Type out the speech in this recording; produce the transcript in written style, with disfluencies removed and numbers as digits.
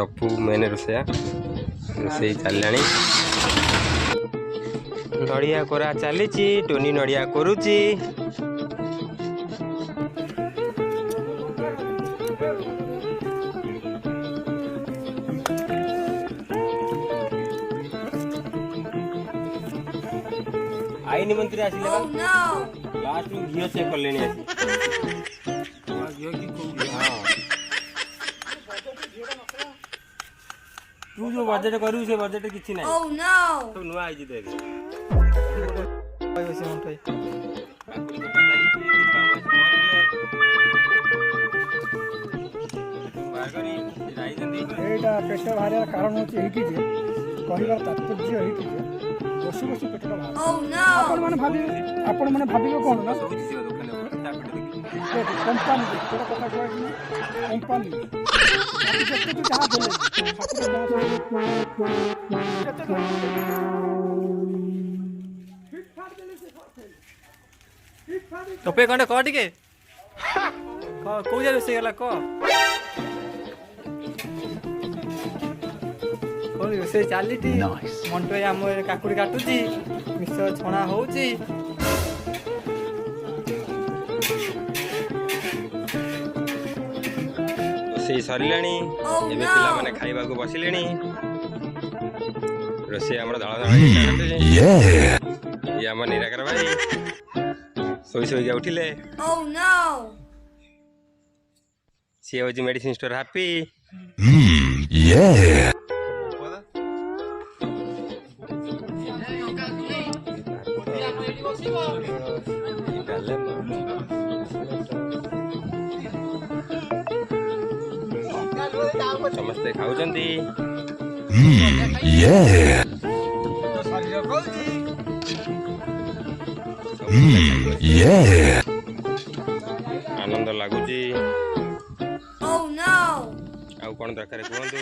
Tapu main Rosaiah रोसई चलिया नड़िया कोरा चली Tony नड़िया करुची आईनी मंत्री आसिले लास्ट में घी चेक कर लेनी तू जो बजेट करू से बजेट किछि नै तो नुआ आई जी देख वैसे हम एटा पेट बाहर कारण होची एही कि जे कहिबार तात्पर्य एही कि जे बसी बसी पेट बाहर आपण माने भाबिबो कोन ना कंपनी तोरा कथा कहै कंपनी टोपे कंडे कह टिके को जा रोसे गला को रोसे चली मंटो आम काकुड़ी काटुची मिक्सर छणा होची रोसई सरिलाणी एबे पिला माने खाइबा को बसिलेणी रोसई हमर धळा धळा ये हमर निराकर भाई सोई सोई के उठिले सी होची मेडिसिन स्टोर हैप्पी समस्ते खाऊचंती आनंद लगुची आउ कौन दरकार कहतु।